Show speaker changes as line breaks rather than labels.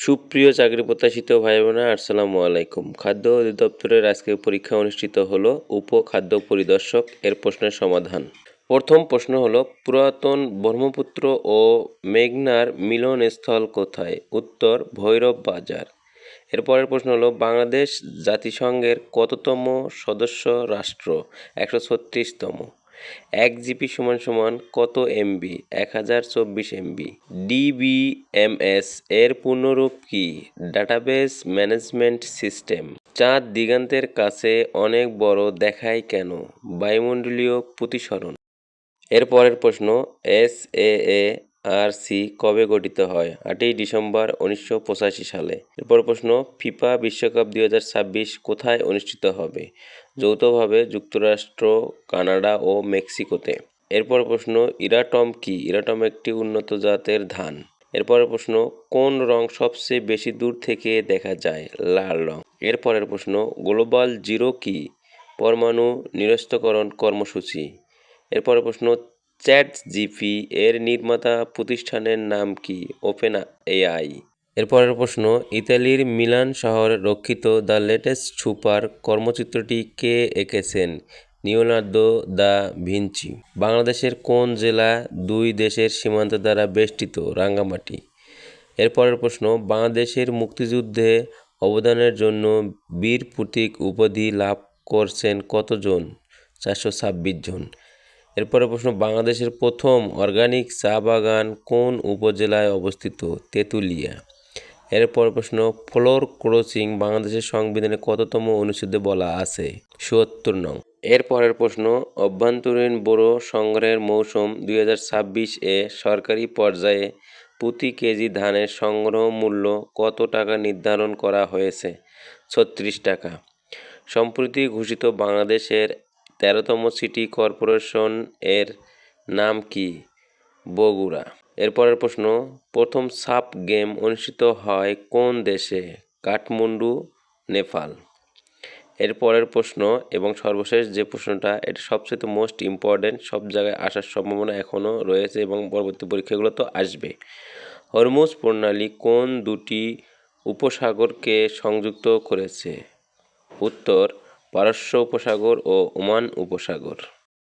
সুপ্রিয় চাকরি প্রত্যাশিত ভাই বোনা আসসালামু আলাইকুম। খাদ্য অধিদপ্তরের আজকে পরীক্ষা অনুষ্ঠিত হলো উপখাদ্য পরিদর্শক এর প্রশ্নের সমাধান। প্রথম প্রশ্ন হলো পুরাতন ব্রহ্মপুত্র ও মেঘনার মিলনস্থল কোথায়? উত্তর ভৈরব বাজার। এরপরের প্রশ্ন হলো বাংলাদেশ জাতিসংঘের কততম সদস্য রাষ্ট্র? 136তম। 1 জিবি সমান কত এমবি? 1024 এমবি। ডিবিএমএস এর পূর্ণরূপ কি? Database management system. চাঁদ দিগন্তের কাছে অনেক বড় দেখায় কেন? বায়ুমণ্ডলীয় প্রতিসরণ। এরপরের প্রশ্ন এসএএআরসি কবে গঠিত হয়? 8ই ডিসেম্বর 1985 সালে। এরপরের প্রশ্ন ফিফা বিশ্বকাপ 2026 কোথায় অনুষ্ঠিত হবে? যৌথভাবে যুক্তরাষ্ট্র, কানাডা ও মেক্সিকোতে। এরপরের প্রশ্ন ইরাটম কি? ইরাটম একটি উন্নত জাতের ধান। এরপরের প্রশ্ন কোন রং সবচেয়ে বেশি দূর থেকে দেখা যায়? লাল রং। এরপরের প্রশ্ন গ্লোবাল জিরো কি? পরমাণু নিরস্ত্রীকরণ কর্মসূচি। এরপরের প্রশ্ন চ্যাটজিপিটি এর নির্মাতা প্রতিষ্ঠানের নাম কি? Open AI. এরপরের প্রশ্ন ইতালির মিলান শহরে রক্ষিত দ্য লেটেস্ট সুপার কর্মচিত্রটি কে এঁকেছেন? Leonardo da Vinci. বাংলাদেশের কোন জেলা দুই দেশের সীমান্ত দ্বারা বেষ্টিত? রাঙ্গামাটি। এরপরের প্রশ্ন বাংলাদেশের মুক্তিযুদ্ধে অবদানের জন্য বীর প্রতীক উপাধি লাভ করছেন কতজন? 426 জন। এরপরের প্রশ্ন বাংলাদেশের প্রথম অর্গানিক চা বাগান কোন উপজেলায় অবস্থিত? তেঁতুলিয়া। এরপর প্রশ্ন ফ্লোর ক্রসিং বাংলাদেশের সংবিধানে কততম অনুচ্ছেদে বলা আছে? ৭৪ নং। এরপরের প্রশ্ন অভ্যন্তরীণ বোরো সংগ্রহের মৌসুম 2026-এ সরকারি পর্যায়ে প্রতি কেজি ধানের সংগ্রহ মূল্য কত টাকা নির্ধারণ করা হয়েছে? 36 টাকা। সম্প্রতি ঘোষিত বাংলাদেশের 13তম সিটি কর্পোরেশন এর নাম কি? বগুড়া। এরপরের প্রশ্ন প্রথম সাপ গেম অনুষ্ঠিত হয় কোন দেশে? কাঠমান্ডু, নেপাল। এরপরের প্রশ্ন এবং সর্বশেষ যে প্রশ্নটা এটা সবচেয়ে মোস্ট ইম্পর্টেন্ট, সব জায়গায় আসার সম্ভাবনা এখনও রয়েছে এবং পরবর্তী পরীক্ষাগুলো তো আসবে। হরমুজ প্রণালী কোন দুটি উপসাগরকে সংযুক্ত করেছে? উত্তর পারস্য উপসাগর ও ওমান উপসাগর।